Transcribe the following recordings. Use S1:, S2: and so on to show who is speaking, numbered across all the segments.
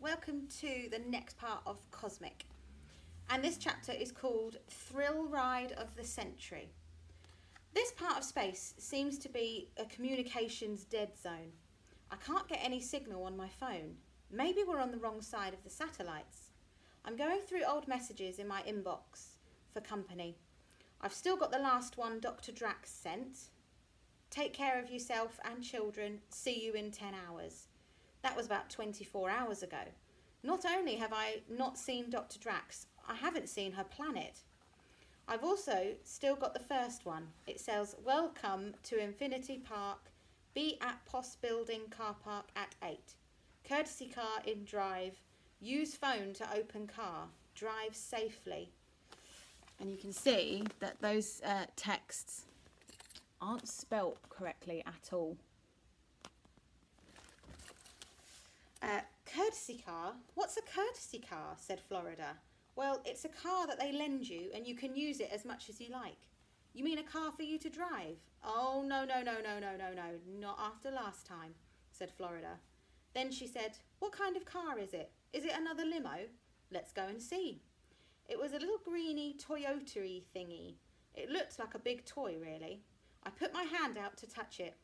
S1: welcome to the next part of Cosmic. And this chapter is called Thrill Ride of the Century. This part of space seems to be a communications dead zone. I can't get any signal on my phone. Maybe we're on the wrong side of the satellites. I'm going through old messages in my inbox for company. I've still got the last one Dr. Drax sent. Take care of yourself and children. See you in 10 hours. That was about 24 hours ago. Not only have I not seen Dr. Drax, I haven't seen her planet. I've also still got the first one. It says, welcome to Infinity Park. Be at Post Building car park at 8. Courtesy car in drive. Use phone to open car. Drive safely. And you can see that those texts aren't spelt correctly at all. Courtesy car? What's a courtesy car? Said Florida. Well, it's a car that they lend you and you can use it as much as you like. You mean a car for you to drive? Oh, no, not after last time, said Florida. Then she said, what kind of car is it? Is it another limo? Let's go and see. It was a little greeny Toyota-y thingy. It looked like a big toy, really. I put my hand out to touch it.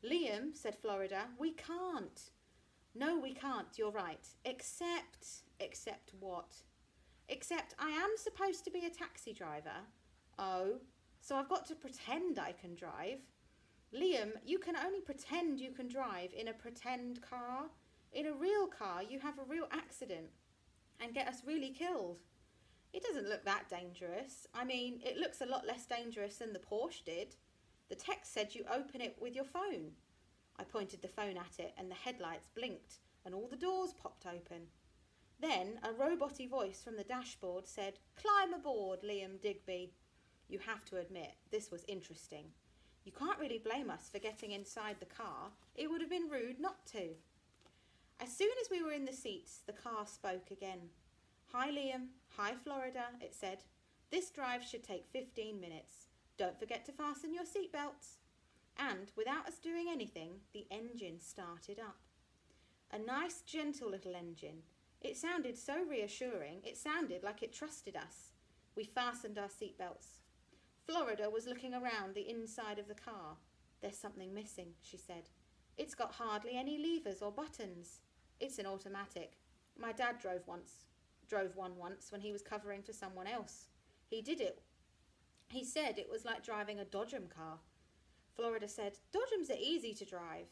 S1: Liam, said Florida, we can't. No, we can't, you're right. Except what? Except I am supposed to be a taxi driver. Oh, so I've got to pretend I can drive. Liam, you can only pretend you can drive in a pretend car. In a real car, you have a real accident and get us really killed. It doesn't look that dangerous. I mean, it looks a lot less dangerous than the Porsche did. The text said you open it with your phone. I pointed the phone at it and the headlights blinked and all the doors popped open. Then a robot-y voice from the dashboard said, climb aboard, Liam Digby. You have to admit, this was interesting. You can't really blame us for getting inside the car. It would have been rude not to. As soon as we were in the seats, the car spoke again. Hi, Liam. Hi, Florida, it said. This drive should take 15 minutes. Don't forget to fasten your seatbelts. And without us doing anything, the engine started up. A nice, gentle little engine. It sounded so reassuring, it sounded like it trusted us. We fastened our seatbelts. Florida was looking around the inside of the car. There's something missing, she said. It's got hardly any levers or buttons. It's an automatic. My dad drove one once when he was covering for someone else. He did it. He said it was like driving a Dodgem car. Florida said, Dodgems are easy to drive.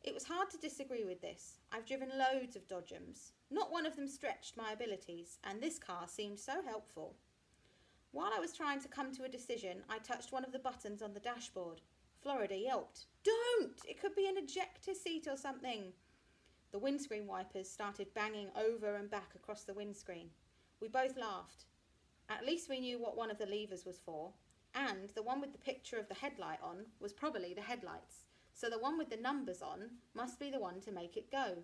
S1: It was hard to disagree with this. I've driven loads of Dodgems. Not one of them stretched my abilities, and this car seemed so helpful. While I was trying to come to a decision, I touched one of the buttons on the dashboard. Florida yelped, Don't! It could be an ejector seat or something. The windscreen wipers started banging over and back across the windscreen. We both laughed. At least we knew what one of the levers was for. And the one with the picture of the headlight on was probably the headlights. So the one with the numbers on must be the one to make it go.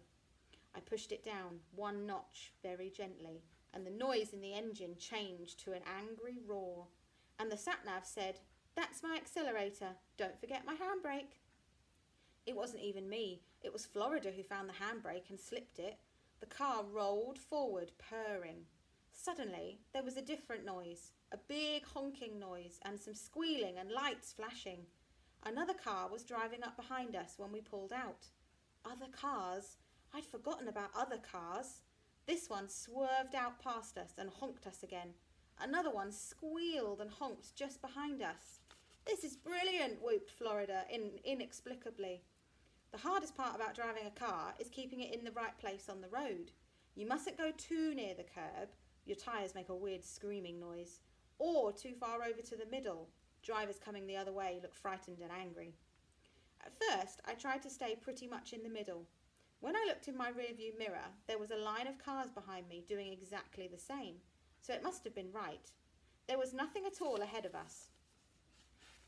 S1: I pushed it down 1 notch very gently, and the noise in the engine changed to an angry roar. And the sat-nav said, That's my accelerator. Don't forget my handbrake. It wasn't even me. It was Florida who found the handbrake and slipped it. The car rolled forward, purring. Suddenly, there was a different noise, a big honking noise and some squealing and lights flashing. Another car was driving up behind us when we pulled out. Other cars? I'd forgotten about other cars. This one swerved out past us and honked us again. Another one squealed and honked just behind us. This is brilliant, whooped Florida inexplicably. The hardest part about driving a car is keeping it in the right place on the road. You mustn't go too near the curb. Your tyres make a weird screaming noise. Or too far over to the middle. Drivers coming the other way look frightened and angry. At first, I tried to stay pretty much in the middle. When I looked in my rearview mirror, there was a line of cars behind me doing exactly the same. So it must have been right. There was nothing at all ahead of us.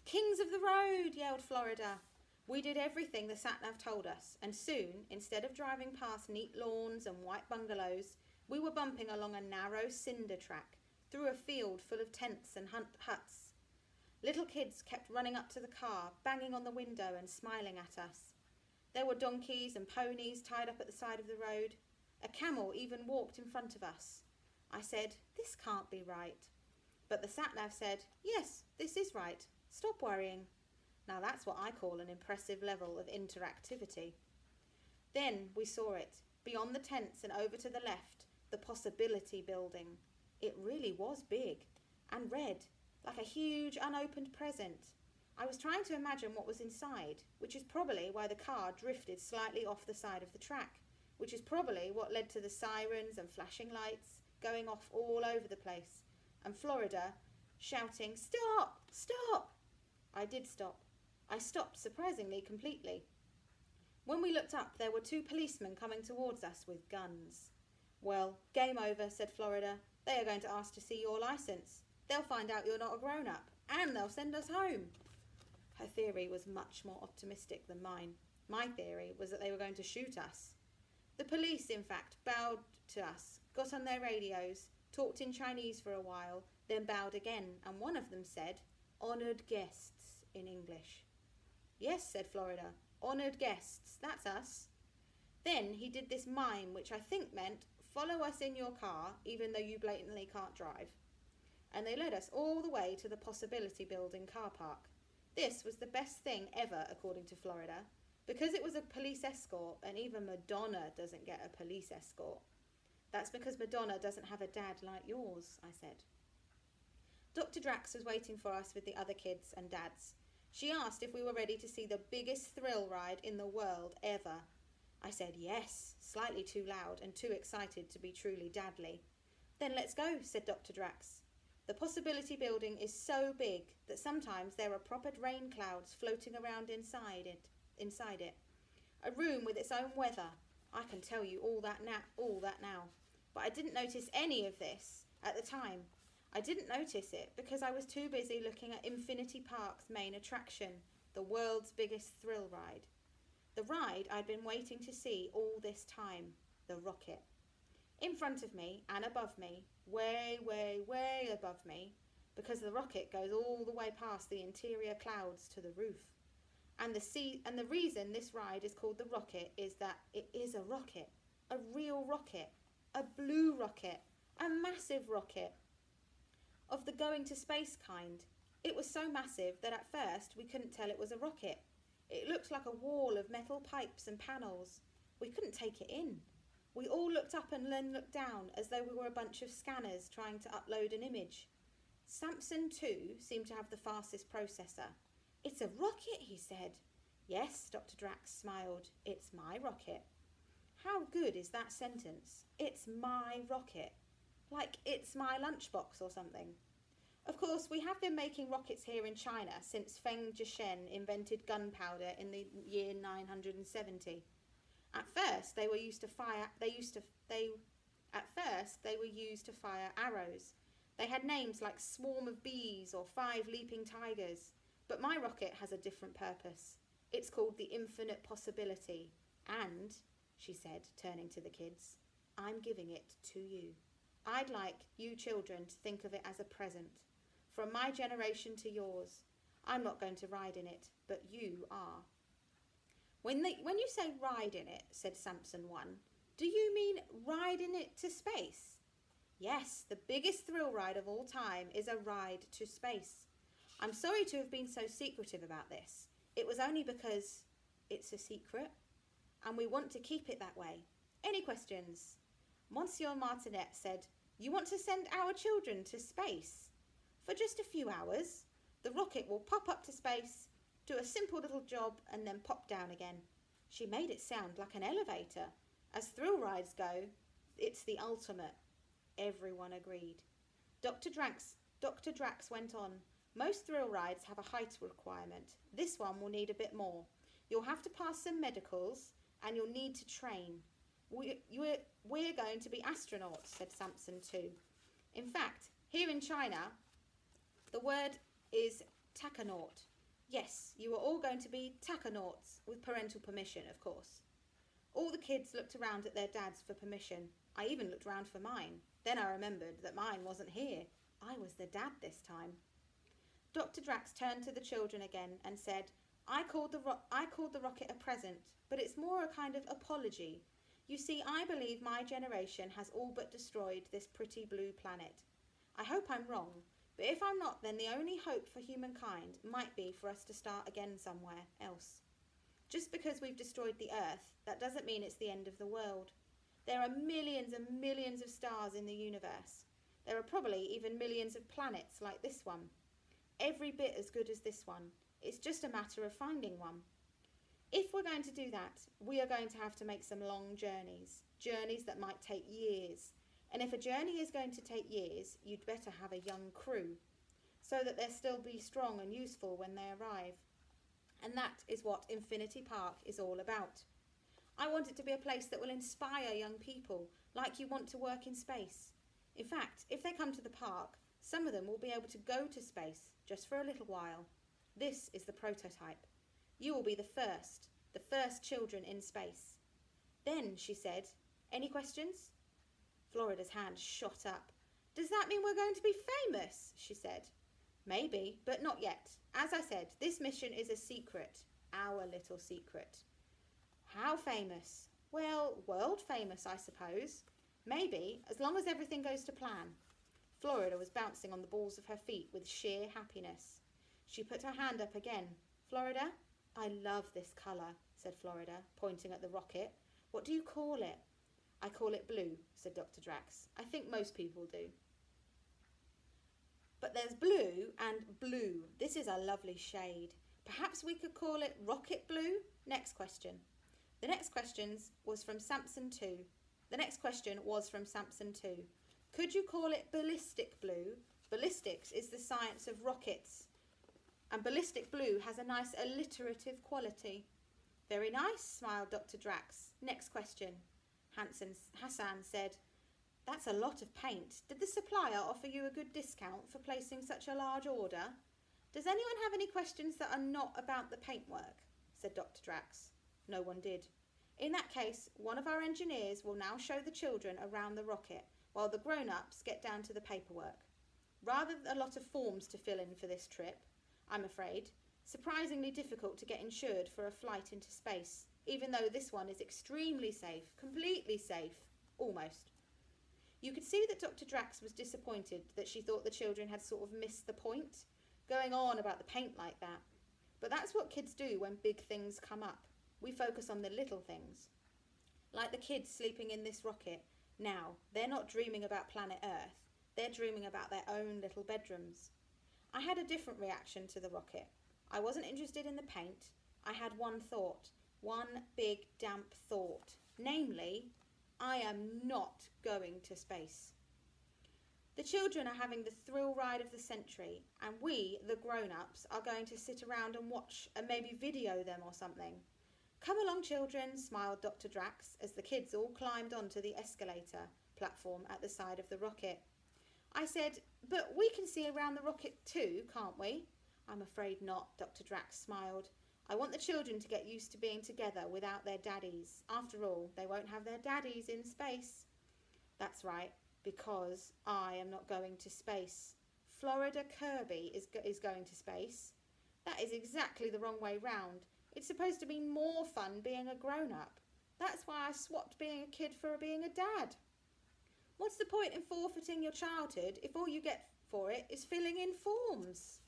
S1: Kings of the road, yelled Florida. We did everything the sat-nav told us, and soon, instead of driving past neat lawns and white bungalows, we were bumping along a narrow cinder track through a field full of tents and huts. Little kids kept running up to the car, banging on the window and smiling at us. There were donkeys and ponies tied up at the side of the road. A camel even walked in front of us. I said, "This can't be right." But the sat-nav said, "Yes, this is right. Stop worrying." Now that's what I call an impressive level of interactivity. Then we saw it, beyond the tents and over to the left, the Possibility Building. It really was big and red, like a huge unopened present. I was trying to imagine what was inside, which is probably why the car drifted slightly off the side of the track, which is probably what led to the sirens and flashing lights going off all over the place, and Florida shouting, "Stop! Stop!" I did stop. I stopped surprisingly completely. When we looked up, there were 2 policemen coming towards us with guns. "Well, game over," said Florida. "They are going to ask to see your licence. They'll find out you're not a grown-up, and they'll send us home." Her theory was much more optimistic than mine. My theory was that they were going to shoot us. The police, in fact, bowed to us, got on their radios, talked in Chinese for a while, then bowed again, and one of them said, "Honoured guests," in English. "Yes," said Florida, "honoured guests, that's us." Then he did this mime, which I think meant, "Follow us in your car, even though you blatantly can't drive." And they led us all the way to the Possibility Building car park. This was the best thing ever, according to Florida, because it was a police escort, and even Madonna doesn't get a police escort. "That's because Madonna doesn't have a dad like yours," I said. Dr. Drax was waiting for us with the other kids and dads. She asked if we were ready to see the biggest thrill ride in the world ever. I said yes, slightly too loud and too excited to be truly dadly. "Then let's go," said Dr. Drax. "The Possibility Building is so big that sometimes there are proper rain clouds floating around inside it. A room with its own weather. I can tell you all that now. But I didn't notice any of this at the time. I didn't notice it because I was too busy looking at Infinity Park's main attraction, the world's biggest thrill ride. The ride I'd been waiting to see all this time, the rocket. In front of me and above me, way, way, way above me, because the rocket goes all the way past the interior clouds to the roof. And the reason this ride is called the rocket is that it is a rocket, a real rocket, a blue rocket, a massive rocket. Of the going to space kind. It was so massive that at first we couldn't tell it was a rocket. It looked like a wall of metal pipes and panels. We couldn't take it in. We all looked up and then looked down as though we were a bunch of scanners trying to upload an image. Samson, too, seemed to have the fastest processor. "It's a rocket," he said. "Yes," Dr. Drax smiled. "It's my rocket." How good is that sentence? It's my rocket. Like it's my lunchbox or something. Of course, we have been making rockets here in China since Feng Zhishen invented gunpowder in the year 970. At first, they were used to fire arrows. They had names like Swarm of Bees or 5 Leaping Tigers. But my rocket has a different purpose. It's called the Infinite Possibility. And, she said, turning to the kids, "I'm giving it to you. I'd like you children to think of it as a present. From my generation to yours. I'm not going to ride in it, but you are." When you say ride in it," said Samson 1, "do you mean ride in it to space?" "Yes, the biggest thrill ride of all time is a ride to space. I'm sorry to have been so secretive about this. It was only because it's a secret, and we want to keep it that way. Any questions?" Monsieur Martinet said, "You want to send our children to space? For just a few hours. The rocket will pop up to space, do a simple little job, and then pop down again." She made it sound like an elevator. As thrill rides go, it's the ultimate. Everyone agreed. Dr. Drax went on, "Most thrill rides have a height requirement. This one will need a bit more. You'll have to pass some medicals, and you'll need to train. We're going to be astronauts," said Samson 2. "In fact, here in China, the word is tachonaut. Yes, you are all going to be tachonauts, with parental permission, of course." All the kids looked around at their dads for permission. I even looked round for mine. Then I remembered that mine wasn't here. I was the dad this time. Dr. Drax turned to the children again and said, I called the rocket a present, but it's more a kind of apology. You see, I believe my generation has all but destroyed this pretty blue planet. I hope I'm wrong, but if I'm not, then the only hope for humankind might be for us to start again somewhere else. Just because we've destroyed the Earth, that doesn't mean it's the end of the world. There are millions and millions of stars in the universe. There are probably even millions of planets like this one. Every bit as good as this one. It's just a matter of finding one. If we're going to do that, we are going to have to make some long journeys. Journeys that might take years. And if a journey is going to take years, you'd better have a young crew, so that they'll still be strong and useful when they arrive. And that is what Infinity Park is all about. I want it to be a place that will inspire young people, like you want to work in space. In fact, if they come to the park, some of them will be able to go to space, just for a little while. This is the prototype. You will be the first children in space. Then, she said, any questions? Florida's hand shot up. Does that mean we're going to be famous? She said. Maybe, but not yet. As I said, this mission is a secret. Our little secret. How famous? Well, world famous, I suppose. Maybe, as long as everything goes to plan. Florida was bouncing on the balls of her feet with sheer happiness. She put her hand up again. Florida, I love this colour, said Florida, pointing at the rocket. What do you call it? I call it blue, said Dr. Drax. I think most people do. But there's blue and blue. This is a lovely shade. Perhaps we could call it rocket blue? Next question. The next question was from Samson 2. Could you call it ballistic blue? Ballistics is the science of rockets. And ballistic blue has a nice alliterative quality. Very nice, smiled Dr. Drax. Next question. Hassan said, that's a lot of paint. Did the supplier offer you a good discount for placing such a large order? Does anyone have any questions that are not about the paintwork? Said Dr. Drax. No one did. In that case, one of our engineers will now show the children around the rocket while the grown-ups get down to the paperwork. Rather a lot of forms to fill in for this trip, I'm afraid. Surprisingly difficult to get insured for a flight into space, even though this one is extremely safe, completely safe, almost. You could see that Dr. Drax was disappointed that she thought the children had sort of missed the point, going on about the paint like that. But that's what kids do when big things come up. We focus on the little things. Like the kids sleeping in this rocket. Now, they're not dreaming about planet Earth. They're dreaming about their own little bedrooms. I had a different reaction to the rocket. I wasn't interested in the paint. I had one thought. One big damp thought. Namely, I am not going to space. The children are having the thrill ride of the century, and we, the grown-ups, are going to sit around and watch and maybe video them or something. Come along, children, smiled Dr. Drax as the kids all climbed onto the escalator platform at the side of the rocket. I said, but we can see around the rocket too, can't we? I'm afraid not, Dr. Drax smiled. I want the children to get used to being together without their daddies. After all, they won't have their daddies in space. That's right, because I am not going to space. Florida Kirby is going to space. That is exactly the wrong way round. It's supposed to be more fun being a grown-up. That's why I swapped being a kid for being a dad. What's the point in forfeiting your childhood if all you get for it is filling in forms?